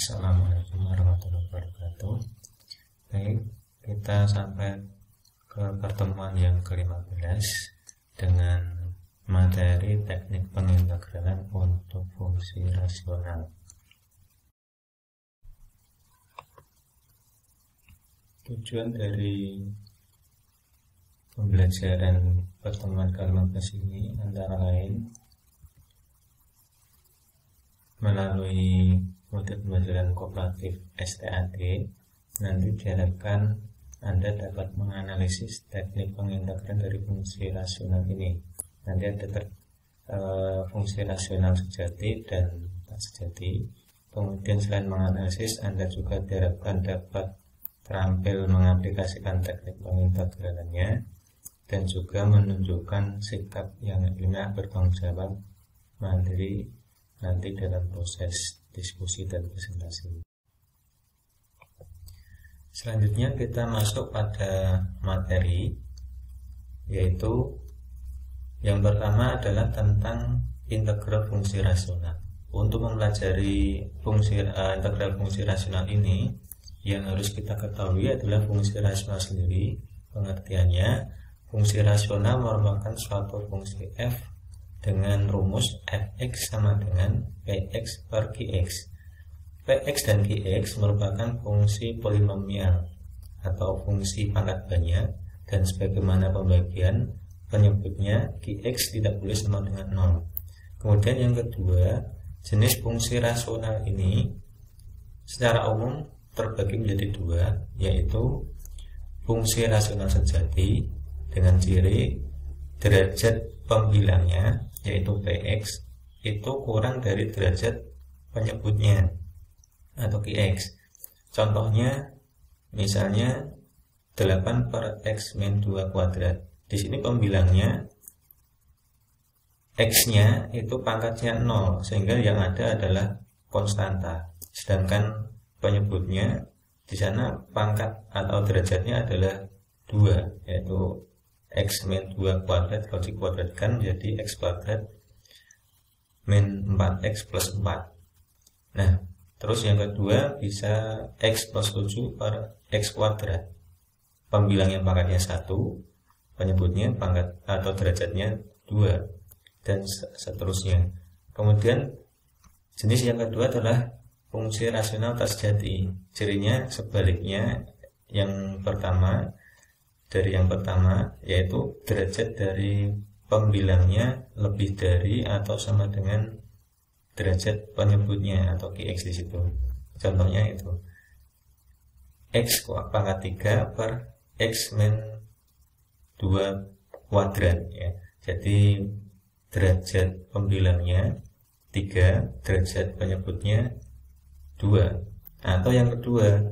Assalamualaikum warahmatullahi wabarakatuh. Baik, kita sampai ke pertemuan yang ke-15 dengan materi teknik pengintegralan untuk fungsi rasional. Tujuan dari pembelajaran pertemuan ke-15 ini antara lain melalui model pembelajaran kooperatif STAD, nanti diharapkan Anda dapat menganalisis teknik pengintegralan dari fungsi rasional ini. Nanti ada fungsi rasional sejati dan tak sejati. Kemudian selain menganalisis, Anda juga diharapkan dapat terampil mengaplikasikan teknik pengintegralannya dan juga menunjukkan sikap yang ilmiah bertanggung jawab mandiri nanti dalam proses diskusi dan presentasi. Selanjutnya kita masuk pada materi, yaitu yang pertama adalah tentang integral fungsi rasional. Untuk mempelajari integral fungsi rasional ini, yang harus kita ketahui adalah fungsi rasional sendiri. Pengertiannya, fungsi rasional merupakan suatu fungsi f dengan rumus fx sama dengan px per qx. Px dan qx merupakan fungsi polinomial atau fungsi pangkat banyak, dan sebagaimana pembagian penyebutnya qx tidak boleh sama dengan 0. Kemudian yang kedua, jenis fungsi rasional ini secara umum terbagi menjadi dua, yaitu fungsi rasional sejati dengan ciri derajat pembilangnya, yaitu px, itu kurang dari derajat penyebutnya atau qx. Contohnya misalnya 8 per x min 2 kuadrat. Di sini pembilangnya x-nya itu pangkatnya 0, sehingga yang ada adalah konstanta. Sedangkan penyebutnya di sana pangkat atau derajatnya adalah 2, yaitu x min 2 kuadrat. Kalau dikuadratkan menjadi x kuadrat min 4x plus 4. Nah, terus yang kedua bisa x plus 7 per x kuadrat. Pembilangnya pangkatnya 1, penyebutnya pangkat atau derajatnya 2, dan seterusnya. Kemudian jenis yang kedua adalah fungsi rasional tak sejati. Cirinya sebaliknya yang pertama, yaitu derajat dari pembilangnya lebih dari atau sama dengan derajat penyebutnya atau qx di situ. Contohnya itu x pangkat 3 per x min 2 kuadrat ya. Jadi derajat pembilangnya 3, derajat penyebutnya 2. Atau yang kedua,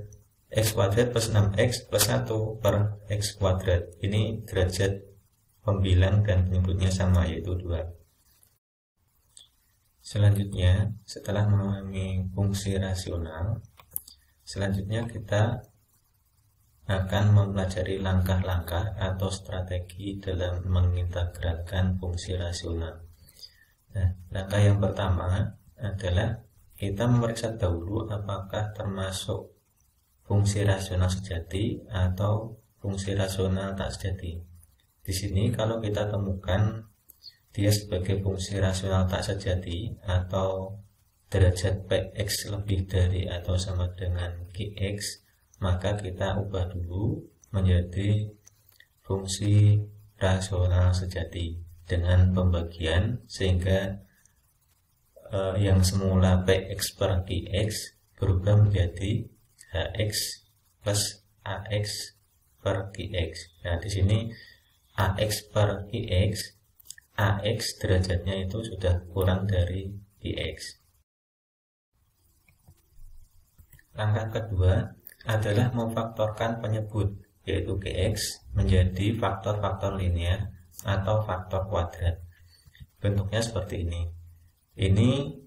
x kuadrat plus 6x plus 1 per x kuadrat. Ini derajat pembilang dan penyebutnya sama, yaitu 2. Selanjutnya, setelah memahami fungsi rasional, selanjutnya kita akan mempelajari langkah-langkah atau strategi dalam mengintegralkan fungsi rasional. Nah, langkah yang pertama adalah kita memeriksa dahulu apakah termasuk fungsi rasional sejati atau fungsi rasional tak sejati. Di sini kalau kita temukan dia sebagai fungsi rasional tak sejati atau derajat px lebih dari atau sama dengan qx, maka kita ubah dulu menjadi fungsi rasional sejati dengan pembagian, sehingga yang semula px per qx berubah menjadi hx plus ax per qx. Nah, di sini ax per qx, ax derajatnya itu sudah kurang dari qx. Langkah kedua adalah memfaktorkan penyebut, yaitu qx, menjadi faktor-faktor linear atau faktor kuadrat. Bentuknya seperti ini. Ini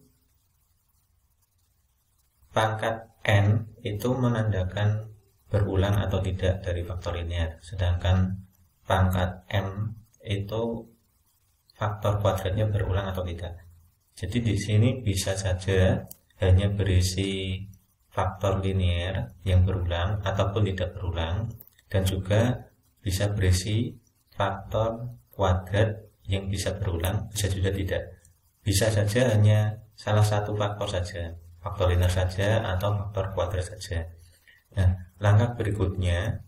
pangkat n itu menandakan berulang atau tidak dari faktor linear, sedangkan pangkat m itu faktor kuadratnya berulang atau tidak. Jadi di sini bisa saja hanya berisi faktor linear yang berulang ataupun tidak berulang, dan juga bisa berisi faktor kuadrat yang bisa berulang, bisa juga tidak. Bisa saja hanya salah satu faktor saja, faktor linear saja atau faktor kuadrat saja. Nah, langkah berikutnya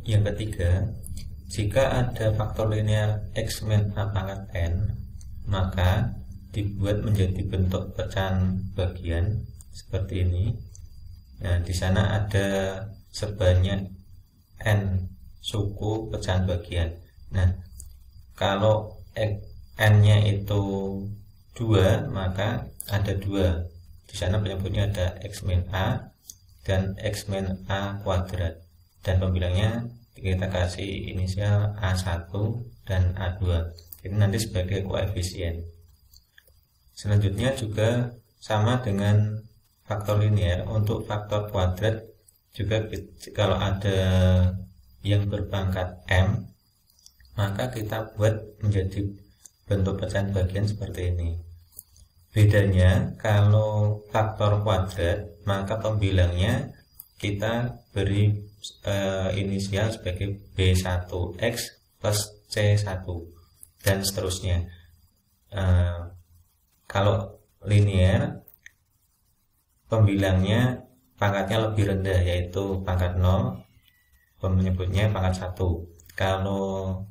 yang ketiga, jika ada faktor linear x min a pangkat n, maka dibuat menjadi bentuk pecahan bagian seperti ini. Nah, di sana ada sebanyak n suku pecahan bagian. Nah, kalau n-nya itu 2, maka ada 2. Di sana penyebutnya ada x min a dan x min a kuadrat. Dan pembilangnya kita kasih inisial A1 dan A2. Ini nanti sebagai koefisien. Selanjutnya juga sama dengan faktor linear. Untuk faktor kuadrat juga kalau ada yang berpangkat m, maka kita buat menjadi bentuk pecahan bagian seperti ini. Bedanya kalau faktor kuadrat, maka pembilangnya kita beri inisial sebagai B1X plus C1 dan seterusnya. Kalau linear, pembilangnya pangkatnya lebih rendah, yaitu pangkat 0, menyebutnya pangkat 1. Kalau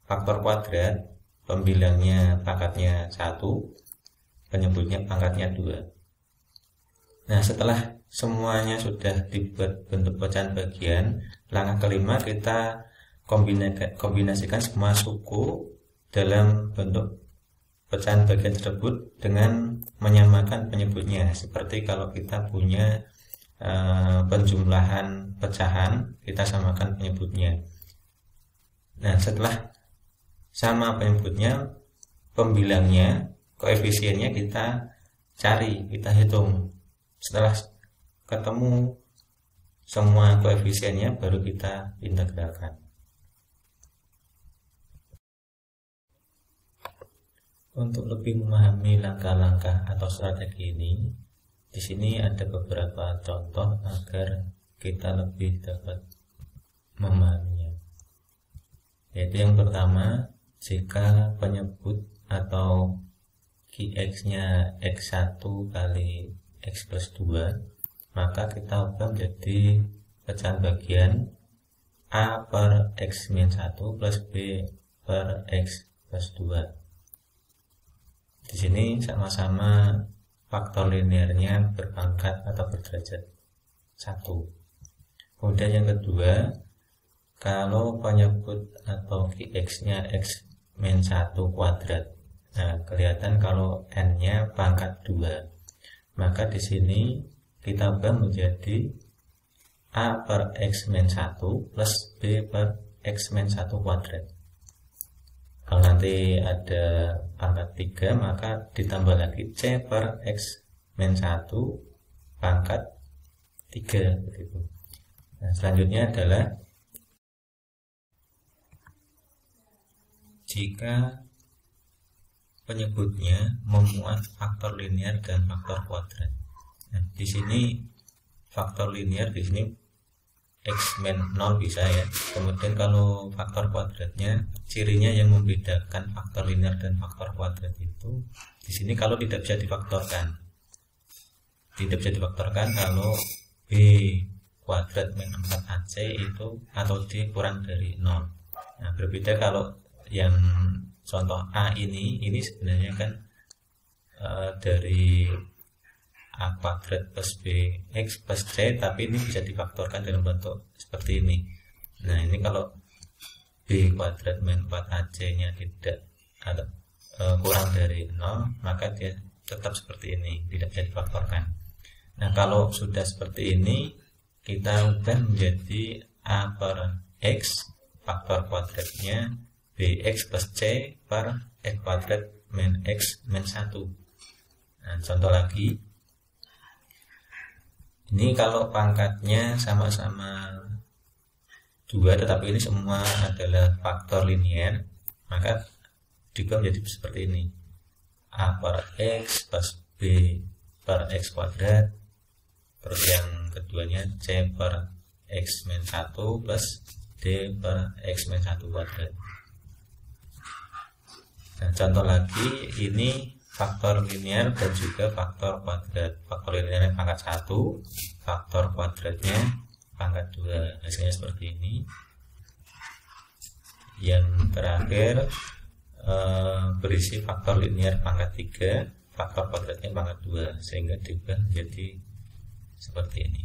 faktor kuadrat, pembilangnya pangkatnya 1, penyebutnya pangkatnya 2. Nah, setelah semuanya sudah dibuat bentuk pecahan bagian, langkah kelima kita kombinasikan semua suku dalam bentuk pecahan bagian tersebut dengan menyamakan penyebutnya. Seperti kalau kita punya penjumlahan pecahan, kita samakan penyebutnya. Nah, setelah sama penyebutnya, pembilangnya, koefisiennya kita cari, kita hitung. Setelah ketemu semua koefisiennya, baru kita integralkan. Untuk lebih memahami langkah-langkah atau strategi ini, di sini ada beberapa contoh agar kita lebih dapat memahaminya. Yaitu yang pertama, jika penyebut atau Qx-nya x1 kali x plus 2, maka kita ubah menjadi pecahan bagian a per x min 1 plus b per x plus 2. Di sini sama-sama faktor linearnya berpangkat atau berderajat 1. Kemudian yang kedua, kalau penyebut atau Qx-nya x min 1 kuadrat, nah kelihatan kalau n-nya pangkat 2, maka di sini kita ubah menjadi a per x min 1 plus b per x min 1 kuadrat. Kalau nanti ada pangkat 3, maka ditambah lagi c per x min 1 pangkat 3 begitu. Nah, selanjutnya adalah jika penyebutnya memuat faktor linear dan faktor kuadrat. Nah, di sini faktor linear di sini x min 0 bisa ya. Kemudian kalau faktor kuadratnya, cirinya yang membedakan faktor linear dan faktor kuadrat itu di sini kalau tidak bisa difaktorkan. Tidak bisa difaktorkan kalau b kuadrat min 4ac itu atau d kurang dari 0. Nah, berbeda kalau yang contoh a ini sebenarnya kan dari a kuadrat plus bx plus c, tapi ini bisa difaktorkan dalam bentuk seperti ini. Nah, ini kalau b kuadrat min 4ac nya tidak ada kurang dari 0, maka dia tetap seperti ini, tidak bisa difaktorkan. Nah, kalau sudah seperti ini, kita ubah menjadi a per x, faktor kuadratnya bx plus c per x kuadrat min x min 1. Nah, contoh lagi, ini kalau pangkatnya sama-sama 2, tetapi ini semua adalah faktor linear, maka diubah menjadi seperti ini, a per x plus b per X kuadrat, terus yang keduanya C per X min 1 plus D per X min 1 kuadrat. Nah, contoh lagi, ini faktor linear dan juga faktor kuadrat. Faktor linearnya pangkat 1, faktor kuadratnya pangkat 2. Hasilnya seperti ini. Yang terakhir berisi faktor linear pangkat 3, faktor kuadratnya pangkat 2, sehingga diubah menjadi seperti ini.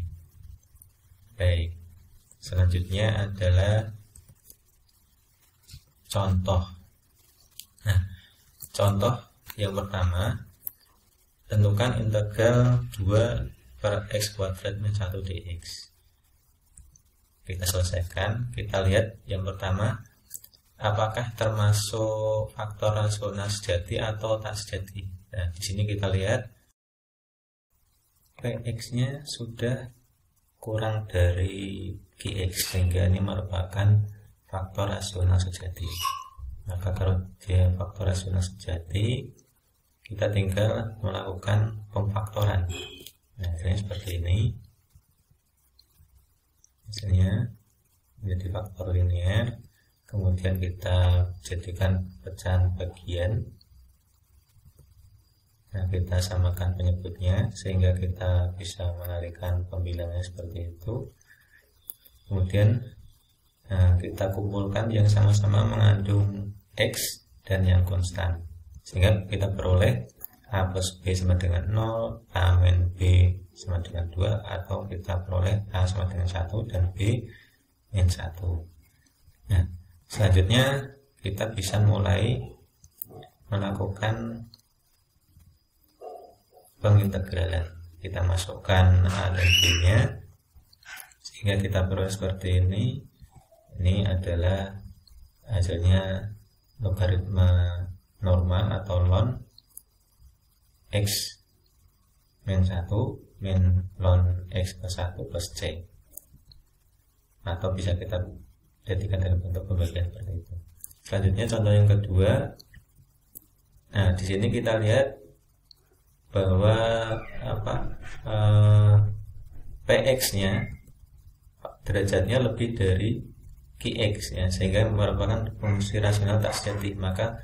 Baik, selanjutnya adalah contoh. Nah, contoh yang pertama, tentukan integral 2 per X kuadrat min 1 dx. Kita selesaikan. Kita lihat yang pertama, apakah termasuk faktor rasional sejati atau tak sejati. Nah, di sini kita lihat Px-nya sudah kurang dari Qx, sehingga ini merupakan faktor rasional sejati. Maka kalau dia faktor rasional sejati, kita tinggal melakukan pemfaktoran. Nah, hasilnya seperti ini. Hasilnya menjadi faktor linear. Kemudian kita jadikan pecahan bagian. Nah, kita samakan penyebutnya sehingga kita bisa menarikan pembilangnya seperti itu. Kemudian kita kumpulkan yang sama-sama mengandung X dan yang konstan, sehingga kita peroleh A plus B sama dengan 0, A min B sama dengan 2, atau kita peroleh A sama dengan 1 dan B min 1. Nah, selanjutnya kita bisa mulai melakukan pengintegralan. Kita masukkan A dan B nya sehingga kita peroleh seperti ini. Ini adalah hasilnya logaritma normal atau ln X min 1 min ln X plus 1 plus C, atau bisa kita jadikan dalam bentuk pembagian seperti itu. Selanjutnya contoh yang kedua. Nah, di sini kita lihat bahwa Px-nya derajatnya lebih dari Qx, ya, sehingga merupakan fungsi rasional tak sejati. Maka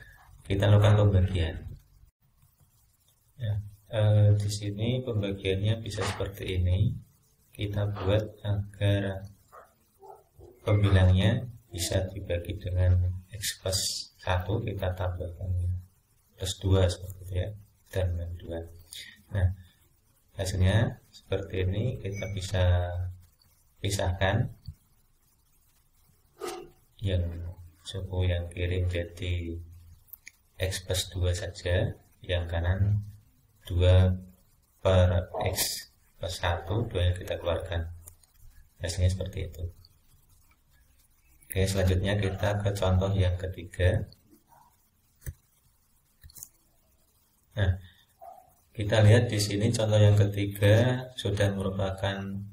kita lakukan pembagian. Ya, di sini pembagiannya bisa seperti ini. Kita buat agar pembilangnya bisa dibagi dengan X plus 1, kita tambahkan plus 2 seperti itu, ya, dan min 2. Nah, hasilnya seperti ini. Kita bisa pisahkan yang suku yang kiri jadi X plus 2 saja, yang kanan 2 per X plus 1, 2 yang kita keluarkan. Hasilnya seperti itu. Oke, selanjutnya kita ke contoh yang ketiga. Nah, kita lihat di sini contoh yang ketiga sudah merupakan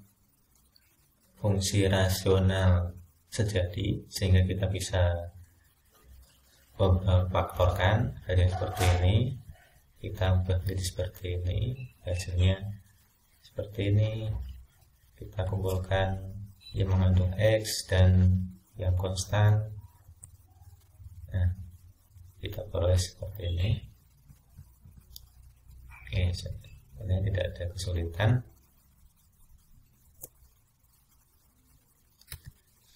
fungsi rasional sejati, sehingga kita bisa memfaktorkan hasilnya seperti ini. Kita ubah menjadi seperti ini. Hasilnya seperti ini. Kita kumpulkan yang mengandung X dan yang konstan. Nah, kita peroleh seperti ini. Oke, sebenarnya tidak ada kesulitan.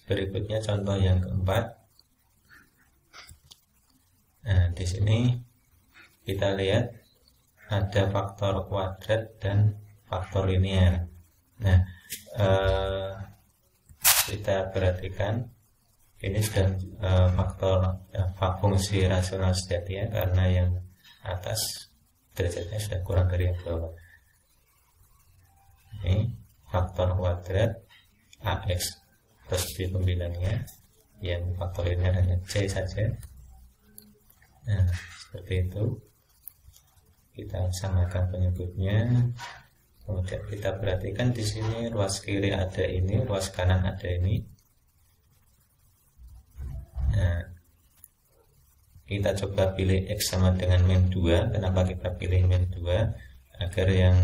Berikutnya contoh yang keempat. Nah, di sini kita lihat ada faktor kuadrat dan faktor linear. Nah, kita perhatikan ini sudah faktor fungsi rasional sejati, ya, karena yang atas derajatnya sudah kurang dari yang bawah. Ini faktor kuadrat AX plus B pembilangnya, yang faktor linear hanya C saja. Nah, seperti itu. Kita samakan penyebutnya. Kemudian kita perhatikan di sini ruas kiri ada ini, ruas kanan ada ini. Nah, kita coba pilih X sama dengan min 2. Kenapa kita pilih min 2? agar yang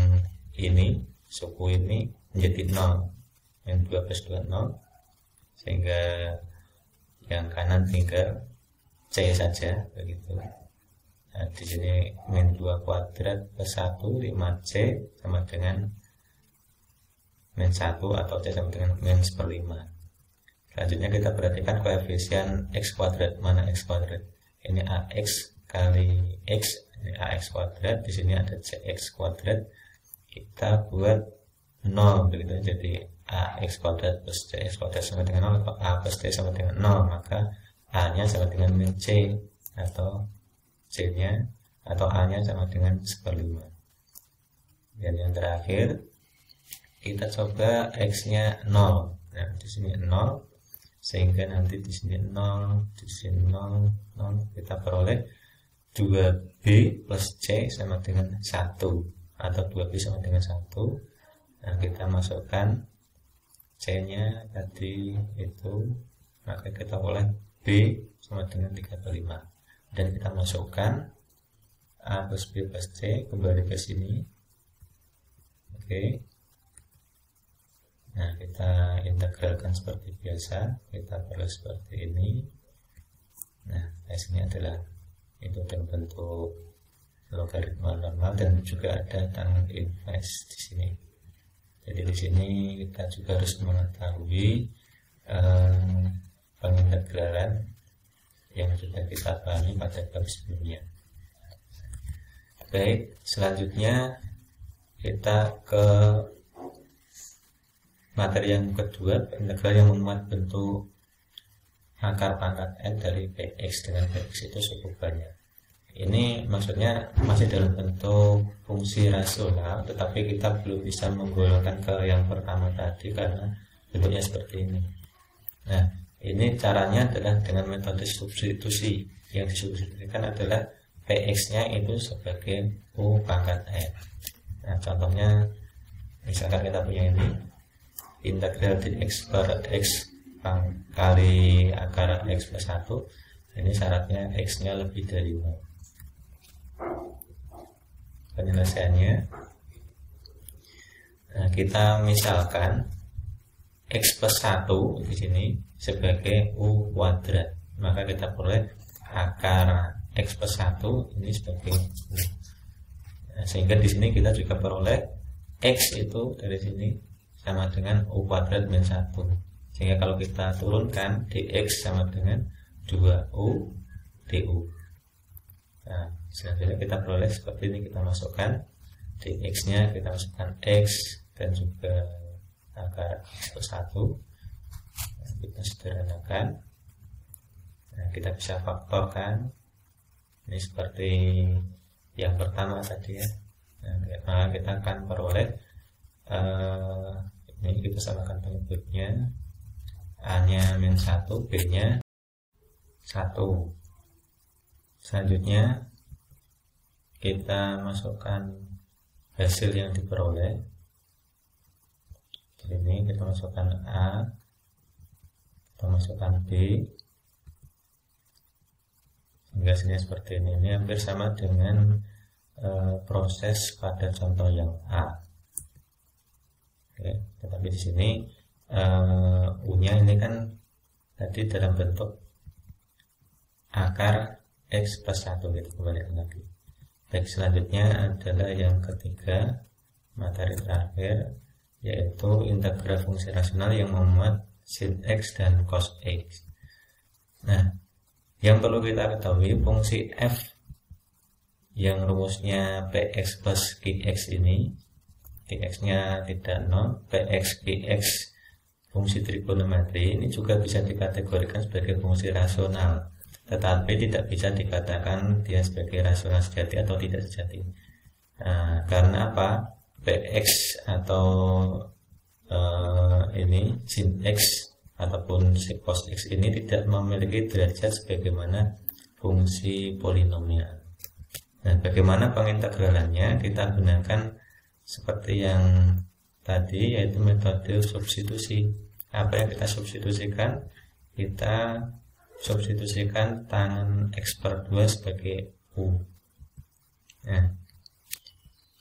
ini, suku ini menjadi 0, yang 2 plus 2 0, sehingga yang kanan tinggal C saja begitu. Nah, di sini min 2 kuadrat plus 1 5C sama dengan min 1 atau C sama dengan min 1/5. Selanjutnya kita perhatikan koefisien X kuadrat. Mana X kuadrat? Ini AX kali X, ini AX kuadrat, di sini ada CX kuadrat. Kita buat 0 begitu. Jadi AX kuadrat plus CX kuadrat sama dengan 0, atau A plus C sama dengan 0, maka A nya sama dengan min C, atau C nya atau A nya sama dengan 1/5. Dan yang terakhir kita coba X nya 0. Nah, di sini 0, sehingga nanti di sini 0, di sini 0, 0, kita peroleh 2B plus C sama dengan 1, atau 2B sama dengan 1. Nah, kita masukkan C nya tadi itu, maka kita oleh B sama dengan 3/5. Dan kita masukkan A plus B plus C kembali ke sini. Oke. Nah, kita integralkan seperti biasa, kita perlu seperti ini. Nah, S-nya adalah itu dalam bentuk logaritma normal, dan juga ada tan inverse di sini. Jadi di sini kita juga harus mengetahui pengintegralan yang sudah kita pahami pada bab sebelumnya. Baik, selanjutnya kita ke materi yang kedua, integral yang memuat bentuk akar pangkat n dari px dengan px itu cukup banyak. Ini maksudnya masih dalam bentuk fungsi rasional, tetapi kita belum bisa menggolongkan ke yang pertama tadi karena bentuknya seperti ini. Nah, ini caranya adalah dengan metode substitusi. Yang disubstitusikan adalah px nya itu sebagai u pangkat n. Nah, contohnya misalkan kita punya ini integral dx per x kali akar x plus 1. Ini syaratnya x nya lebih dari 0. Penyelesaiannya, nah, kita misalkan x plus 1 di sini sebagai u kuadrat, maka kita peroleh akar x plus 1 ini sebagai u. Nah, sehingga di sini kita juga peroleh x itu dari sini sama dengan u kuadrat min 1. Sehingga kalau kita turunkan dx sama dengan 2u du. Nah, selanjutnya kita peroleh seperti ini, kita masukkan dx nya, kita masukkan x dan juga akar x plus 1. Nah, kita sederhanakan. Nah, kita bisa faktorkan. Ini seperti yang pertama tadi ya. Nah, maka kita akan peroleh ini kita samakan penyebutnya, A nya min 1, B nya 1. Selanjutnya kita masukkan hasil yang diperoleh. Di sini kita masukkan A, kita masukkan B, sehingga hasilnya seperti ini. Ini hampir sama dengan proses pada contoh yang A. Oke, tetapi di sini U-nya ini kan tadi dalam bentuk akar x plus 1, kita kembalikan lagi. Baik, selanjutnya adalah yang ketiga, materi terakhir, yaitu integral fungsi rasional yang memuat sin x dan cos x. Nah, yang perlu kita ketahui, fungsi f yang rumusnya px plus qx ini, qx nya tidak 0, px qx fungsi trigonometri ini juga bisa dikategorikan sebagai fungsi rasional, tetapi tidak bisa dikatakan dia sebagai rasional sejati atau tidak sejati. Nah, karena apa? Px atau ini sin x ataupun cos x ini tidak memiliki derajat sebagaimana fungsi polinomial. Nah, bagaimana pengintegralannya? Kita gunakan seperti yang tadi, yaitu metode substitusi. Apa yang kita substitusikan? Kita substitusikan tan x per 2 sebagai u. Nah,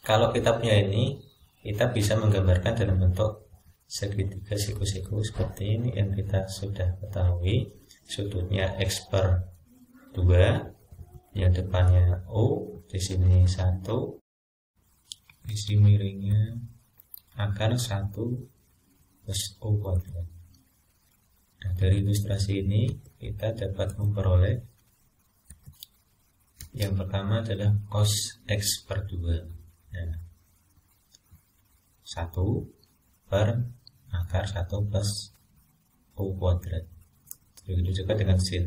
kalau kita punya ini, kita bisa menggambarkan dalam bentuk segitiga siku-siku seperti ini yang kita sudah ketahui. Sudutnya X per 2, yang depannya O, di sini 1, isi miringnya akar 1 plus O kuadrat. Nah, dari ilustrasi ini kita dapat memperoleh yang pertama adalah cos X per 2. Nah, 1 per akar 1 plus O kuadrat. Begitu juga dengan sin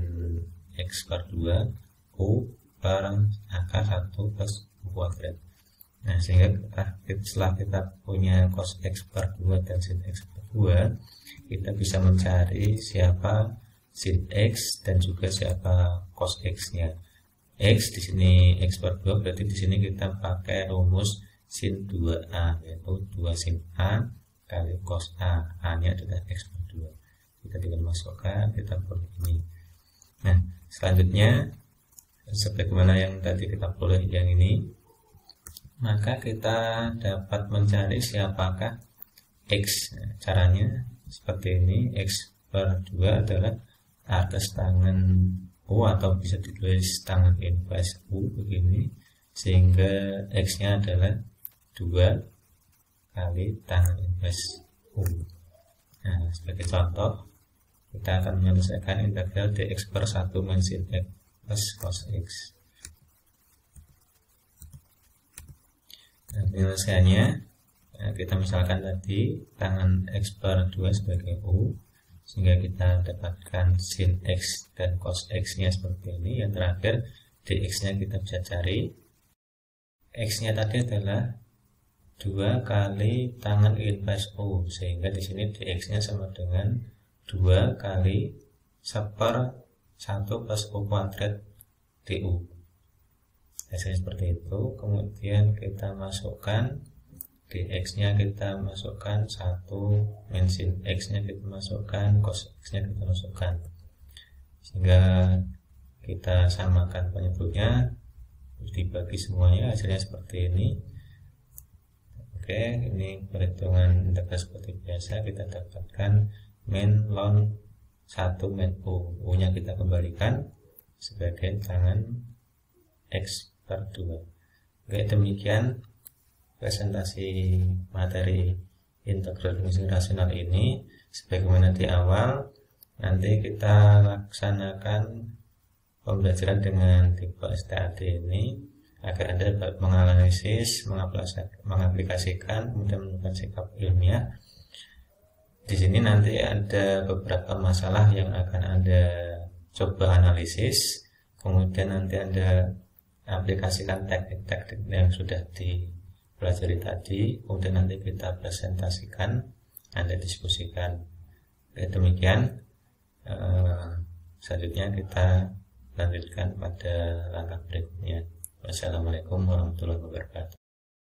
X per 2, O per akar 1 plus O kuadrat. Nah, sehingga setelah kita punya cos X per 2 dan sin X per 2, kita bisa mencari siapa sin X dan juga siapa cos X-nya. X di sini X per 2, berarti di sini kita pakai rumus sin 2A, yaitu 2 sin A kali cos A. A-nya adalah X per 2. Kita tinggal masukkan, kita peroleh ini. Nah, selanjutnya sebagaimana yang tadi kita peroleh yang ini, maka kita dapat mencari siapakah X. Nah, caranya seperti ini. X per 2 adalah atas tangan U, atau bisa ditulis tangan inverse U begini, sehingga X-nya adalah 2 kali tangan inverse U. Nah, sebagai contoh, kita akan menyelesaikan integral dx per 1 min sin X plus cos X. Nah, penyelesaiannya, kita misalkan tadi tangan X per 2 sebagai U, sehingga kita dapatkan sin X dan cos X nya seperti ini. Yang terakhir, dx nya kita bisa cari. X nya tadi adalah 2 kali tangan inverse U, sehingga di sini dx nya sama dengan 2 kali 1/1 plus U kuadrat du. Hasilnya seperti itu. Kemudian kita masukkan dx nya, kita masukkan 1 min sin X nya kita masukkan, cos X nya kita masukkan, sehingga kita samakan penyebutnya, dibagi semuanya, hasilnya seperti ini. Oke, ini perhitungan integral seperti biasa. Kita dapatkan min ln 1 min U. U nya kita kembalikan sebagai tangan X per 2. Oke, demikian presentasi materi integral fungsi rasional ini. Sebagaimana di awal, nanti kita laksanakan pembelajaran dengan tipe STAD ini agar Anda dapat menganalisis, mengaplikasikan, kemudian menentukan sikap ilmiah. Di sini nanti ada beberapa masalah yang akan Anda coba analisis, kemudian nanti Anda aplikasikan teknik-teknik yang sudah dipelajari tadi, kemudian nanti kita presentasikan, Anda diskusikan. Oke, demikian. Selanjutnya kita lanjutkan pada langkah berikutnya. Wassalamualaikum warahmatullahi wabarakatuh.